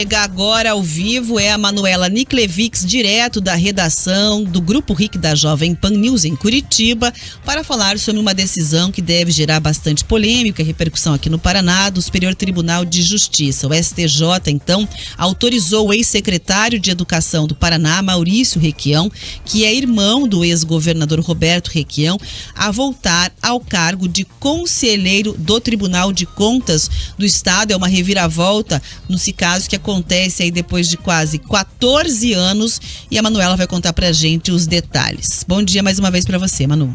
Chega agora ao vivo é a Manuela Niklevics, direto da redação do Grupo RIC da Jovem Pan News em Curitiba, para falar sobre uma decisão que deve gerar bastante polêmica e repercussão aqui no Paraná, do Superior Tribunal de Justiça. O STJ, então, autorizou o ex-secretário de Educação do Paraná, Maurício Requião, que é irmão do ex-governador Roberto Requião, a voltar ao cargo de conselheiro do Tribunal de Contas do Estado. É uma reviravolta nesse caso que acontece aí depois de quase 14 anos, e a Manuela vai contar pra gente os detalhes. Bom dia mais uma vez pra você, Manu.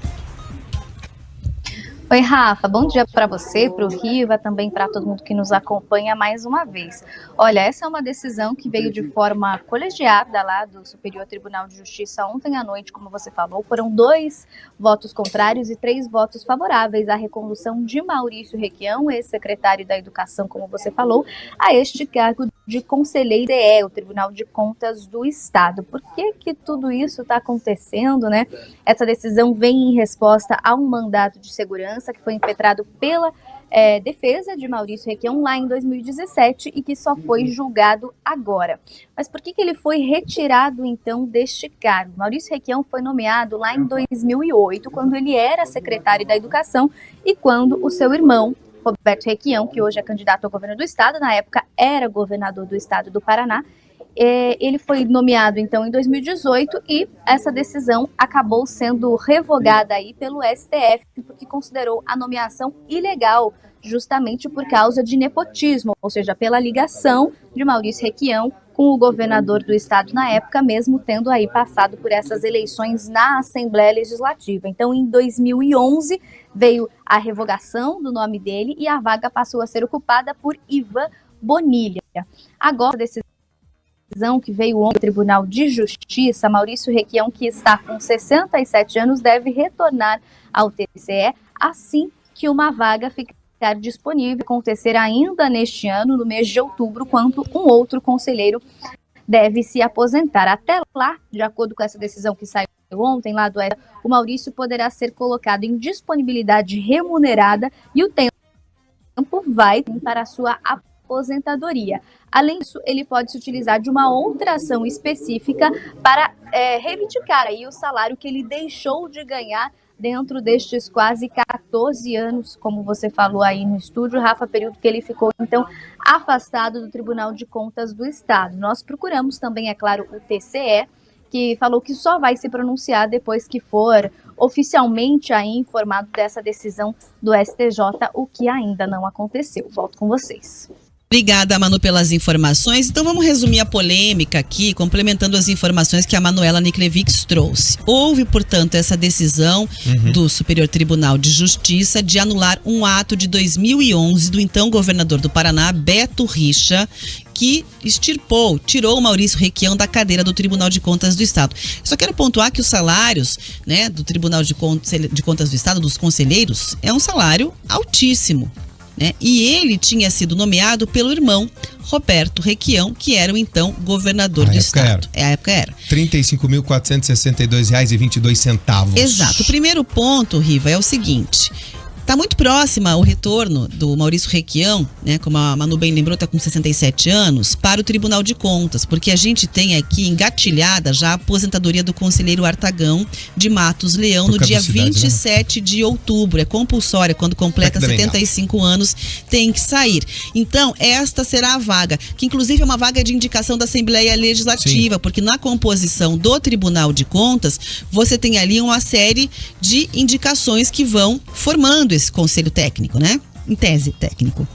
Oi, Rafa, bom dia para você, para o Riva, também para todo mundo que nos acompanha mais uma vez. Olha, essa é uma decisão que veio de forma colegiada lá do Superior Tribunal de Justiça ontem à noite, como você falou. Foram 2 votos contrários e 3 votos favoráveis à recondução de Maurício Requião, ex-secretário da Educação, como você falou, a este cargo de conselheiro o Tribunal de Contas do Estado. Por que tudo isso está acontecendo, né? Essa decisão vem em resposta a um mandato de segurança que foi impetrado pela defesa de Maurício Requião lá em 2017 e que só foi julgado agora. Mas por que ele foi retirado, então, deste cargo? Maurício Requião foi nomeado lá em 2008, quando ele era secretário da Educação e quando o seu irmão, Roberto Requião, que hoje é candidato ao governo do Estado, na época era governador do Estado do Paraná, ele foi nomeado, então, em 2018 e essa decisão acabou sendo revogada aí pelo STF, porque considerou a nomeação ilegal, justamente por causa de nepotismo, ou seja, pela ligação de Maurício Requião com o governador do estado na época, mesmo tendo aí passado por essas eleições na Assembleia Legislativa. Então, em 2011, veio a revogação do nome dele e a vaga passou a ser ocupada por Ivan Bonilha. Agora, a decisão que veio ontem do Tribunal de Justiça, Maurício Requião, que está com 67 anos, deve retornar ao TCE assim que uma vaga ficar disponível, acontecer ainda neste ano, no mês de outubro, quando um outro conselheiro deve se aposentar. Até lá, de acordo com essa decisão que saiu ontem lá do STF, o Maurício poderá ser colocado em disponibilidade remunerada e o tempo vai para a sua aposentadoria. Além disso, ele pode se utilizar de uma outra ação específica para reivindicar aí o salário que ele deixou de ganhar dentro destes quase 14 anos, como você falou aí no estúdio, Rafa, período que ele ficou, então, afastado do Tribunal de Contas do Estado. Nós procuramos também, é claro, o TCE, que falou que só vai se pronunciar depois que for oficialmente aí informado dessa decisão do STJ, o que ainda não aconteceu. Volto com vocês. Obrigada, Manu, pelas informações. Então vamos resumir a polêmica aqui, complementando as informações que a Manuela Niklevics trouxe. Houve, portanto, essa decisão do Superior Tribunal de Justiça de anular um ato de 2011 do então governador do Paraná, Beto Richa, que tirou o Maurício Requião da cadeira do Tribunal de Contas do Estado. Só quero pontuar que os salários, né, do Tribunal de Contas do Estado, dos conselheiros, é um salário altíssimo, né? E ele tinha sido nomeado pelo irmão Roberto Requião, que era o então governador do estado. A época era. R$ 35.462,22. Exato. O primeiro ponto, Riva, é o seguinte: está muito próxima o retorno do Maurício Requião, né, como a Manu bem lembrou, está com 67 anos, para o Tribunal de Contas, porque a gente tem aqui engatilhada já a aposentadoria do conselheiro Artagão de Matos Leão no dia 27 de outubro. É compulsória, quando completa 75 anos tem que sair. Então, esta será a vaga, que inclusive é uma vaga de indicação da Assembleia Legislativa, porque na composição do Tribunal de Contas, você tem ali uma série de indicações que vão formando esse conselho técnico, né? Em tese técnico.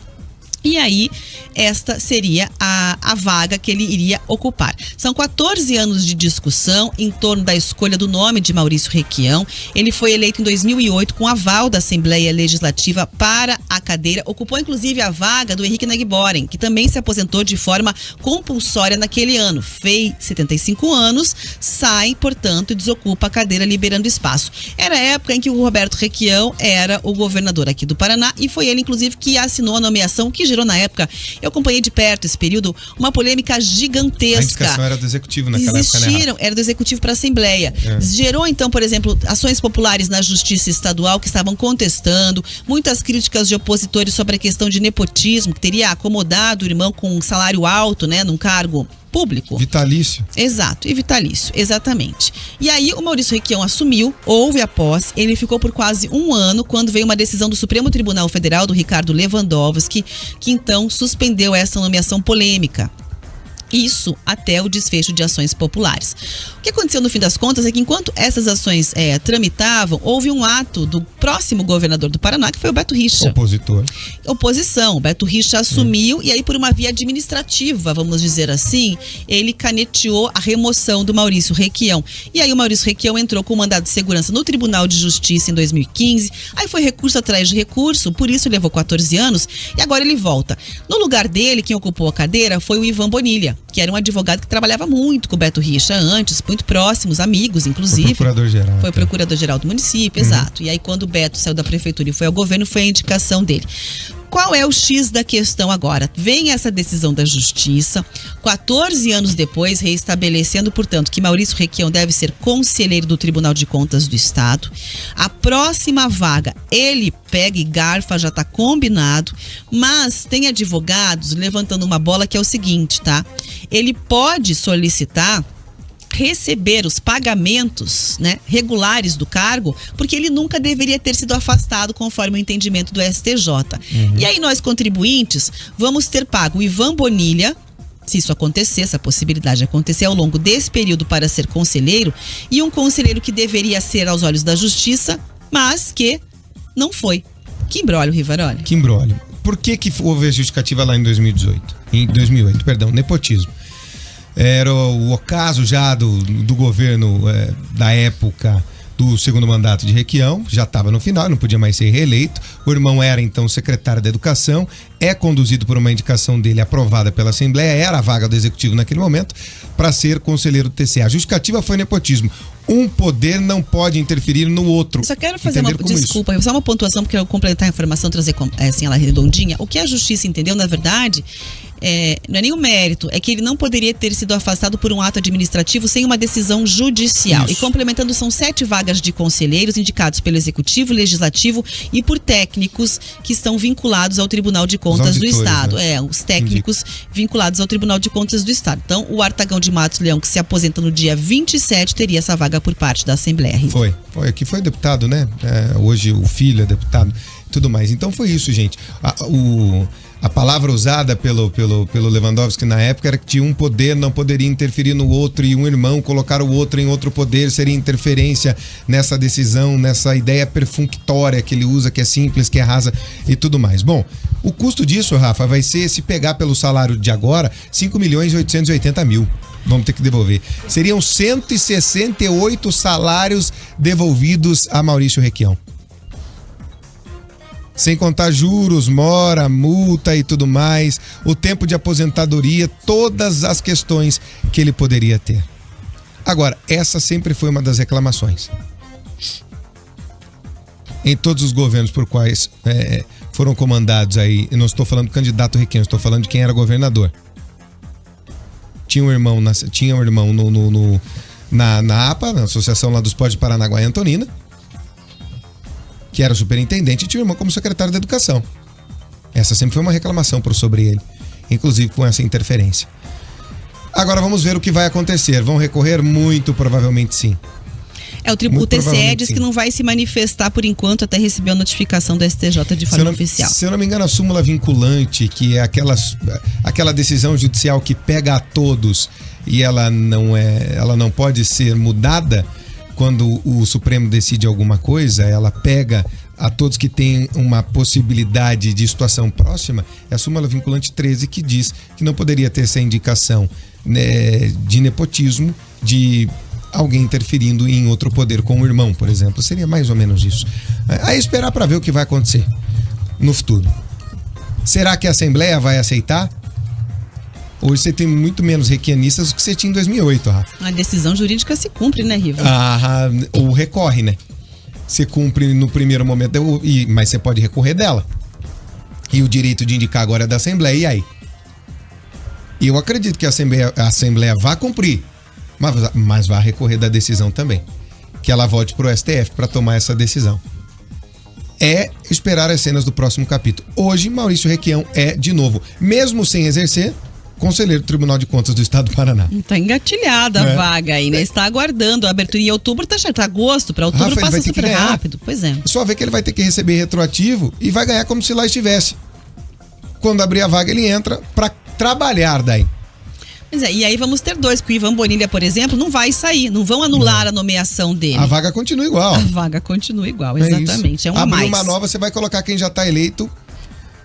E aí, esta seria a vaga que ele iria ocupar. São 14 anos de discussão em torno da escolha do nome de Maurício Requião. Ele foi eleito em 2008 com aval da Assembleia Legislativa para a cadeira. Ocupou, inclusive, a vaga do Henrique Nagboren, que também se aposentou de forma compulsória naquele ano. Fez 75 anos, sai, portanto, e desocupa a cadeira, liberando espaço. Era a época em que o Roberto Requião era o governador aqui do Paraná e foi ele, inclusive, que assinou a nomeação que gerou na época, eu acompanhei de perto esse período, uma polêmica gigantesca. A indicação era do executivo naquela época, né? Era do executivo para a Assembleia. Gerou então, por exemplo, ações populares na Justiça Estadual que estavam contestando, muitas críticas de opositores sobre a questão de nepotismo, que teria acomodado o irmão com um salário alto, né, num cargo público. Vitalício. Exato, e vitalício, exatamente. E aí o Maurício Requião assumiu, houve a posse, ele ficou por quase um ano quando veio uma decisão do Supremo Tribunal Federal, do Ricardo Lewandowski, que então suspendeu essa nomeação polêmica. Isso até o desfecho de ações populares. O que aconteceu no fim das contas é que enquanto essas ações tramitavam, houve um ato do próximo governador do Paraná, que foi o Beto Richa. Opositor. Oposição. O Beto Richa assumiu e aí por uma via administrativa, vamos dizer assim, ele caneteou a remoção do Maurício Requião. E aí o Maurício Requião entrou com mandado de segurança no Tribunal de Justiça em 2015, aí foi recurso atrás de recurso, por isso levou 14 anos e agora ele volta. No lugar dele, quem ocupou a cadeira foi o Ivan Bonilha, que era um advogado que trabalhava muito com o Beto Richa antes, muito próximos, amigos, inclusive. Foi procurador-geral. Foi procurador-geral do município, exato. E aí, quando o Beto saiu da prefeitura e foi ao governo, foi a indicação dele. Qual é o X da questão agora? Vem essa decisão da Justiça, 14 anos depois, reestabelecendo, portanto, que Maurício Requião deve ser conselheiro do Tribunal de Contas do Estado. A próxima vaga, ele pega e garfa, já está combinado, mas tem advogados levantando uma bola que é o seguinte, tá? Ele pode solicitar receber os pagamentos, né, regulares do cargo, porque ele nunca deveria ter sido afastado conforme o entendimento do STJ. E aí nós, contribuintes, vamos ter pago o Ivan Bonilha, se isso acontecer, essa possibilidade acontecer ao longo desse período para ser conselheiro, e um conselheiro que deveria ser aos olhos da Justiça, mas que não foi. Que imbróglio, Rivaroli. Que imbróglio. Por que houve a justificativa lá em 2008, perdão, nepotismo. Era o ocaso já do governo da época do segundo mandato de Requião, já estava no final, não podia mais ser reeleito. O irmão era então secretário da Educação, é conduzido por uma indicação dele aprovada pela Assembleia, era a vaga do Executivo naquele momento, para ser conselheiro do TCE. A justificativa foi nepotismo. Um poder não pode interferir no outro. Só quero fazer só uma pontuação, porque eu completar a informação, trazer assim ela redondinha. O que a Justiça entendeu, na verdade, não é nem o mérito, é que ele não poderia ter sido afastado por um ato administrativo sem uma decisão judicial. Isso. E complementando, são 7 vagas de conselheiros indicados pelo Executivo, Legislativo e por técnicos que estão vinculados ao Tribunal de Contas do Estado. Né? Os técnicos vinculados ao Tribunal de Contas do Estado. Então, o Artagão de Matos Leão, que se aposenta no dia 27, teria essa vaga por parte da Assembleia. Aqui foi deputado, né? Hoje o filho é deputado e tudo mais. Então foi isso, gente. A palavra usada pelo Lewandowski na época era que um poder não poderia interferir no outro e um irmão colocar o outro em outro poder seria interferência nessa decisão, nessa ideia perfunctória que ele usa, que é simples, que é rasa e tudo mais. Bom, o custo disso, Rafa, vai ser, se pegar pelo salário de agora, 5.880.000. Vamos ter que devolver. Seriam 168 salários devolvidos a Maurício Requião. Sem contar juros, mora, multa e tudo mais, o tempo de aposentadoria, todas as questões que ele poderia ter. Agora, essa sempre foi uma das reclamações. Em todos os governos por quais foram comandados aí, eu não estou falando do candidato Requião, estou falando de quem era governador. Tinha um irmão na APA, na Associação lá dos Portos de Paranaguá e Antonina, que era superintendente, e tinha um irmão como secretário da Educação. Essa sempre foi uma reclamação sobre ele, inclusive com essa interferência. Agora vamos ver o que vai acontecer. Vão recorrer? Muito provavelmente sim. O TCE diz que não vai se manifestar por enquanto até receber a notificação do STJ de forma oficial. Se eu não me engano, a súmula vinculante, que é aquela decisão judicial que pega a todos e ela não pode ser mudada quando o Supremo decide alguma coisa, ela pega a todos que têm uma possibilidade de situação próxima, é a súmula vinculante 13 que diz que não poderia ter essa indicação, né, de nepotismo, de alguém interferindo em outro poder com o irmão, por exemplo. Seria mais ou menos isso. Aí esperar para ver o que vai acontecer no futuro. Será que a Assembleia vai aceitar? Hoje você tem muito menos requianistas do que você tinha em 2008, Rafa. A decisão jurídica se cumpre, né, Riva? Ou recorre, né? Você cumpre no primeiro momento, mas você pode recorrer dela. E o direito de indicar agora é da Assembleia, e aí? E eu acredito que a Assembleia vai cumprir, mas vai recorrer da decisão também. Que ela volte pro STF para tomar essa decisão. É esperar as cenas do próximo capítulo. Hoje, Maurício Requião é, de novo, mesmo sem exercer, conselheiro do Tribunal de Contas do Estado do Paraná. Tá engatilhada a vaga aí, né? Está aguardando a abertura em outubro, tá agosto, para outubro Rafa, passa super rápido. Pois é. Só ver que ele vai ter que receber retroativo e vai ganhar como se lá estivesse. Quando abrir a vaga, ele entra para trabalhar daí. Pois é, e aí vamos ter dois, porque o Ivan Bonilha, por exemplo, não vai sair, não vão anular a nomeação dele. A vaga continua igual. A vaga continua igual, exatamente. É uma Abrir mais. uma nova, você vai colocar quem já está eleito,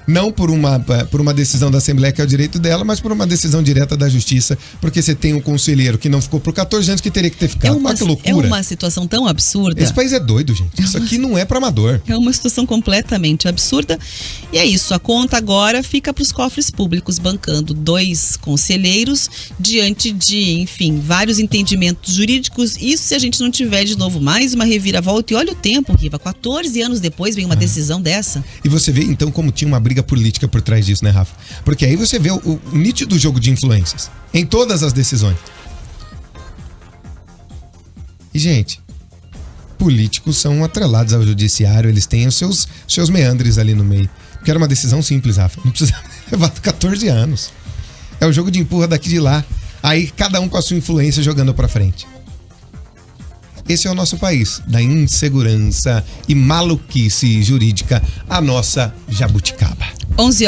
não por uma decisão da Assembleia, que é o direito dela, mas por uma decisão direta da Justiça, porque você tem um conselheiro que não ficou por 14 anos que teria que ter ficado. Olha que loucura. É uma situação tão absurda. Esse país é doido, gente. Isso aqui não é para amador. É uma situação completamente absurda. E é isso, a conta agora fica para os cofres públicos, bancando 2 conselheiros diante de, enfim, vários entendimentos jurídicos. Isso se a gente não tiver de novo mais uma reviravolta. E olha o tempo, Riva, 14 anos depois vem uma decisão dessa. E você vê, então, como tinha uma briga política por trás disso, né, Rafa? Porque aí você vê o nítido jogo de influências em todas as decisões. E, gente, políticos são atrelados ao judiciário, eles têm os seus meandres ali no meio. Porque era uma decisão simples, Rafa. Não precisa levar 14 anos. É o jogo de empurra daqui de lá. Aí cada um com a sua influência jogando pra frente. Esse é o nosso país, da insegurança e maluquice jurídica, a nossa jabuticaba. 11 horas.